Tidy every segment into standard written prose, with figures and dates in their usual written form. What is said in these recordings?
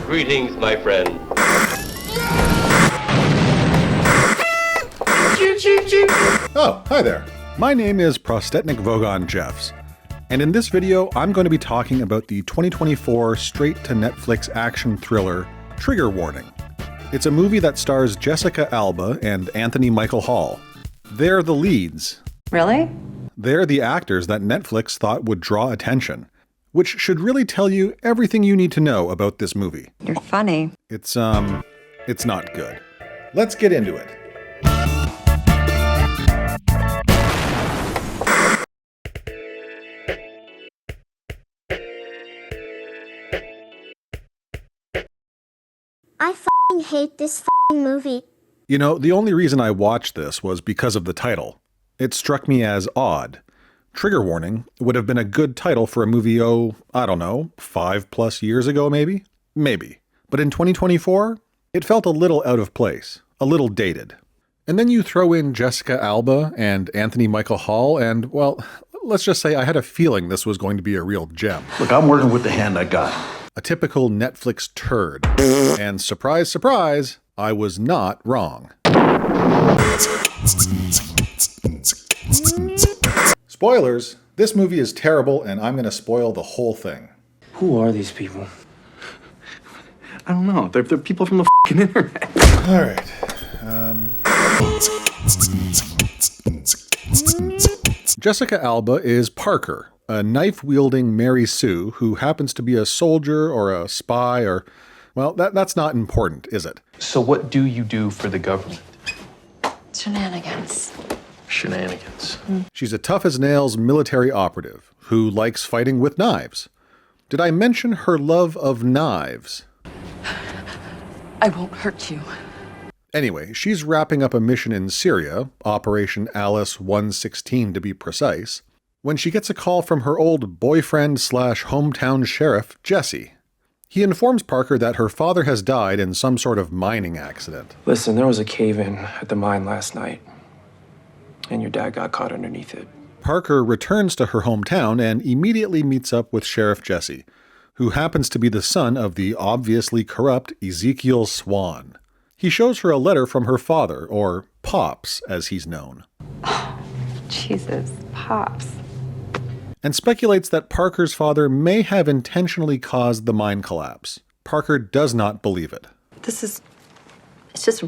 Greetings, my friend. Oh, hi there. My name is Prostetnik Vogon Jeffs, and in this video I'm going to be talking about the 2024 straight-to-Netflix action thriller Trigger Warning. It's a movie that stars Jessica Alba and Anthony Michael Hall. They're the leads. Really? They're the actors that Netflix thought would draw attention, which should really tell you everything you need to know about this movie. You're funny. It's not good. Let's get into it. I f***ing hate this f***ing movie. You know, the only reason I watched this was because of the title. It struck me as odd. Trigger Warning would have been a good title for a movie, I don't know, 5+ years ago maybe? Maybe. But in 2024, it felt a little out of place, a little dated. And then you throw in Jessica Alba and Anthony Michael Hall and, well, let's just say I had a feeling this was going to be a real gem. Look, I'm working with the hand I got. A typical Netflix turd. And surprise, surprise, I was not wrong. Spoilers, this movie is terrible and I'm going to spoil the whole thing. Who are these people? I don't know. They're people from the f***ing internet. All right. Jessica Alba is Parker, a knife-wielding Mary Sue who happens to be a soldier or a spy or, well, that's not important, is it? So what do you do for the government? Shenanigans. Shenanigans. She's a tough-as-nails military operative who likes fighting with knives. Did I mention her love of knives? I won't hurt you. Anyway, she's wrapping up a mission in Syria, Operation Alice 116 to be precise, when she gets a call from her old boyfriend/hometown sheriff, Jesse. He informs Parker that her father has died in some sort of mining accident. Listen, there was a cave-in at the mine last night, and your dad got caught underneath it. Parker returns to her hometown and immediately meets up with Sheriff Jesse, who happens to be the son of the obviously corrupt Ezekiel Swan. He shows her a letter from her father, or Pops, as he's known. Jesus, Pops. And speculates that Parker's father may have intentionally caused the mine collapse. Parker does not believe it. It's just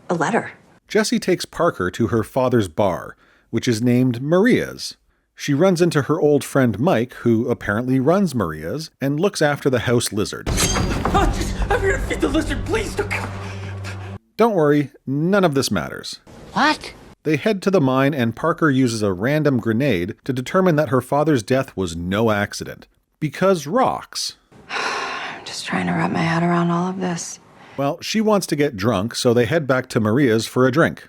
a letter. Jessie takes Parker to her father's bar, which is named Maria's. She runs into her old friend Mike, who apparently runs Maria's, and looks after the house lizard. I'm here to feed the lizard, please. Don't worry, none of this matters. What? They head to the mine and Parker uses a random grenade to determine that her father's death was no accident. Because rocks. I'm just trying to wrap my head around all of this. Well, she wants to get drunk, so they head back to Maria's for a drink.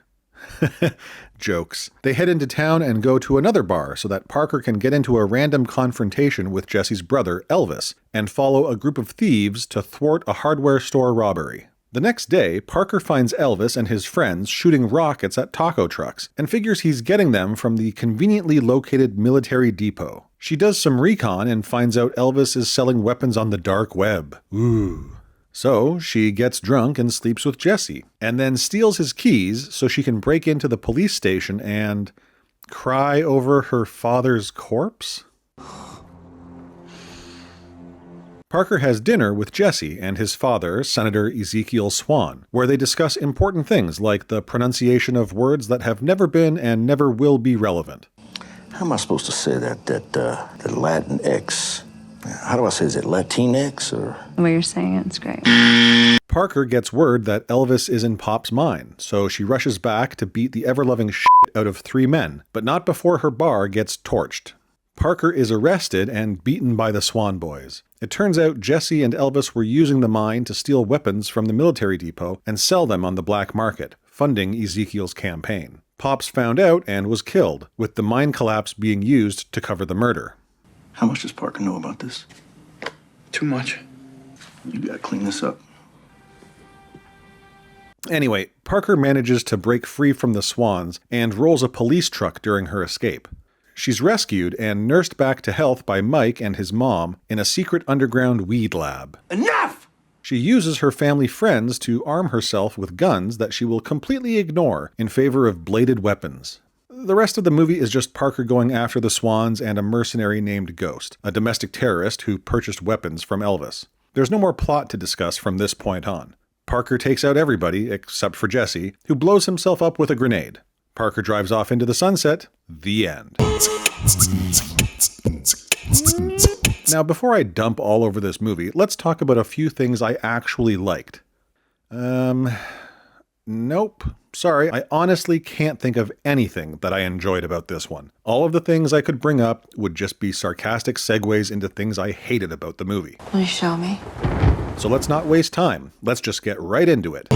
Jokes. They head into town and go to another bar so that Parker can get into a random confrontation with Jesse's brother, Elvis, and follow a group of thieves to thwart a hardware store robbery. The next day, Parker finds Elvis and his friends shooting rockets at taco trucks and figures he's getting them from the conveniently located military depot. She does some recon and finds out Elvis is selling weapons on the dark web. Ooh. So she gets drunk and sleeps with Jesse, and then steals his keys so she can break into the police station and cry over her father's corpse? Parker has dinner with Jesse and his father, Senator Ezekiel Swan, where they discuss important things like the pronunciation of words that have never been and never will be relevant. How am I supposed to say that? The Latin X. How do I say it? Is it Latinx or? The way you're saying it's great. Parker gets word that Elvis is in Pop's mine, so she rushes back to beat the ever-loving shit out of 3 men, but not before her bar gets torched. Parker is arrested and beaten by the Swan Boys. It turns out Jesse and Elvis were using the mine to steal weapons from the military depot and sell them on the black market, funding Ezekiel's campaign. Pops found out and was killed, with the mine collapse being used to cover the murder. How much does Parker know about this? Too much. You gotta clean this up. Anyway, Parker manages to break free from the Swans and rolls a police truck during her escape. She's rescued and nursed back to health by Mike and his mom in a secret underground weed lab. Enough! She uses her family friends to arm herself with guns that she will completely ignore in favor of bladed weapons. The rest of the movie is just Parker going after the Swans and a mercenary named Ghost, a domestic terrorist who purchased weapons from Elvis. There's no more plot to discuss from this point on. Parker takes out everybody except for Jesse, who blows himself up with a grenade. Parker drives off into the sunset. The end. Now, before I dump all over this movie, let's talk about a few things I actually liked. Nope. Sorry, I honestly can't think of anything that I enjoyed about this one. All of the things I could bring up would just be sarcastic segues into things I hated about the movie. Will you show me? So let's not waste time. Let's just get right into it.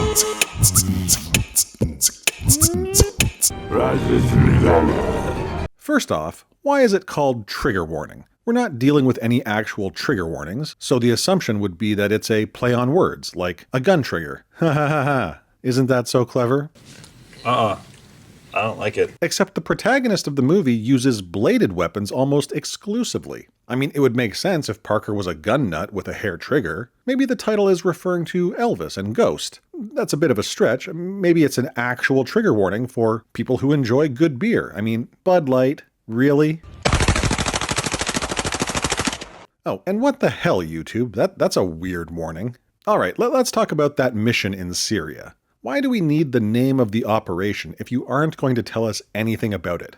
First off, why is it called trigger warning? We're not dealing with any actual trigger warnings, so the assumption would be that it's a play on words, like a gun trigger. Ha ha ha ha. Isn't that so clever? I don't like it. Except the protagonist of the movie uses bladed weapons almost exclusively. I mean, it would make sense if Parker was a gun nut with a hair trigger. Maybe the title is referring to Elvis and Ghost. That's a bit of a stretch. Maybe it's an actual trigger warning for people who enjoy good beer. I mean, Bud Light, really? Oh, and what the hell, YouTube? That's a weird warning. All right, let's talk about that mission in Syria. Why do we need the name of the operation if you aren't going to tell us anything about it?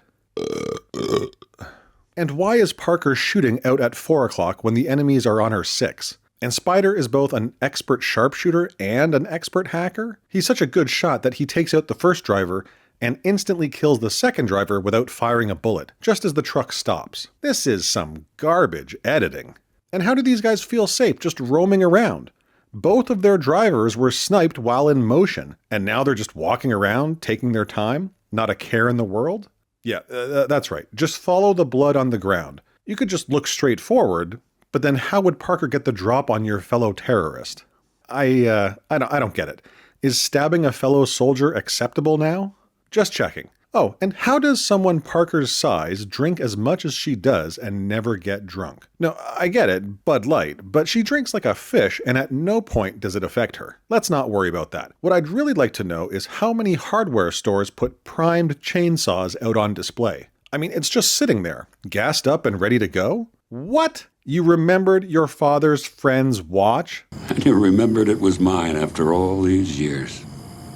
And why is Parker shooting out at 4 o'clock when the enemies are on her 6? And Spider is both an expert sharpshooter and an expert hacker? He's such a good shot that he takes out the first driver and instantly kills the second driver without firing a bullet, just as the truck stops. This is some garbage editing. And how do these guys feel safe just roaming around? Both of their drivers were sniped while in motion, and now they're just walking around, taking their time, not a care in the world? Yeah, that's right. Just follow the blood on the ground. You could just look straight forward, but then how would Parker get the drop on your fellow terrorist? I don't get it. Is stabbing a fellow soldier acceptable now? Just checking. Oh, and how does someone Parker's size drink as much as she does and never get drunk? No, I get it, Bud Light, but she drinks like a fish and at no point does it affect her. Let's not worry about that. What I'd really like to know is how many hardware stores put primed chainsaws out on display. I mean, it's just sitting there, gassed up and ready to go? What? You remembered your father's friend's watch? And you remembered it was mine after all these years.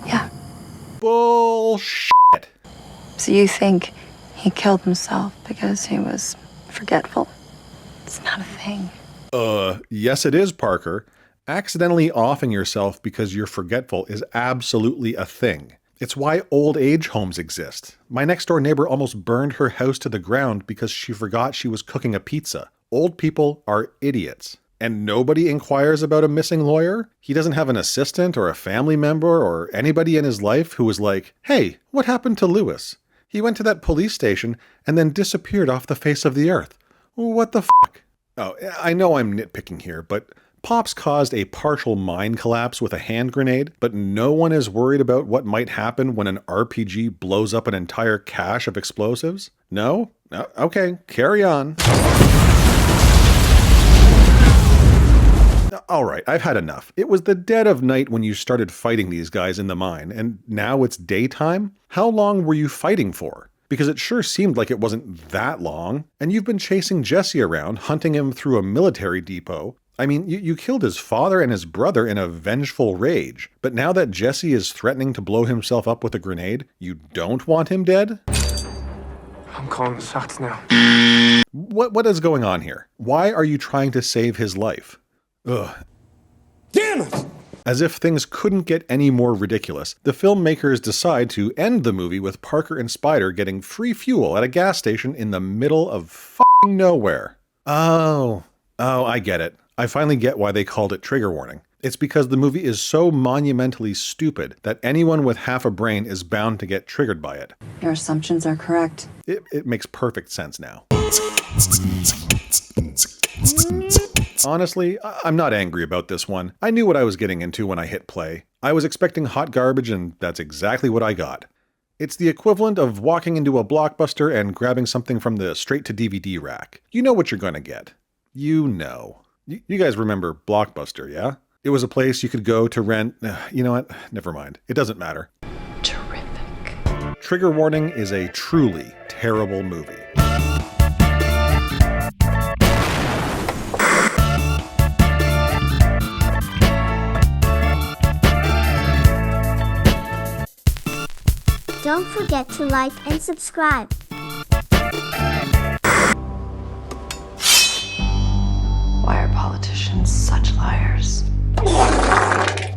Yeah. Bullshit. So you think he killed himself because he was forgetful? It's not a thing. Yes it is, Parker. Accidentally offing yourself because you're forgetful is absolutely a thing. It's why old age homes exist. My next door neighbor almost burned her house to the ground because she forgot she was cooking a pizza. Old people are idiots. And nobody inquires about a missing lawyer? He doesn't have an assistant or a family member or anybody in his life who was like, hey, what happened to Lewis? He went to that police station and then disappeared off the face of the earth. What the fuck? Oh, I know I'm nitpicking here, but Pops caused a partial mine collapse with a hand grenade, but no one is worried about what might happen when an RPG blows up an entire cache of explosives? No? Okay, carry on. All right, I've had enough. It was the dead of night when you started fighting these guys in the mine, and now it's daytime? How long were you fighting for? Because it sure seemed like it wasn't that long, and you've been chasing Jesse around, hunting him through a military depot. I mean, you killed his father and his brother in a vengeful rage, but now that Jesse is threatening to blow himself up with a grenade, you don't want him dead? I'm calling the shots now. What is going on here? Why are you trying to save his life? Ugh. Damn it! As if things couldn't get any more ridiculous, the filmmakers decide to end the movie with Parker and Spider getting free fuel at a gas station in the middle of f***ing nowhere. Oh, I get it. I finally get why they called it trigger warning. It's because the movie is so monumentally stupid that anyone with half a brain is bound to get triggered by it. Your assumptions are correct. It makes perfect sense now. Honestly, I'm not angry about this one. I knew what I was getting into when I hit play. I was expecting hot garbage, and that's exactly what I got. It's the equivalent of walking into a Blockbuster and grabbing something from the straight-to-DVD rack. You know what you're going to get. You know. You guys remember Blockbuster, yeah? It was a place you could go to rent. You know what? Never mind. It doesn't matter. Terrific. Trigger warning is a truly terrible movie. Don't forget to like and subscribe.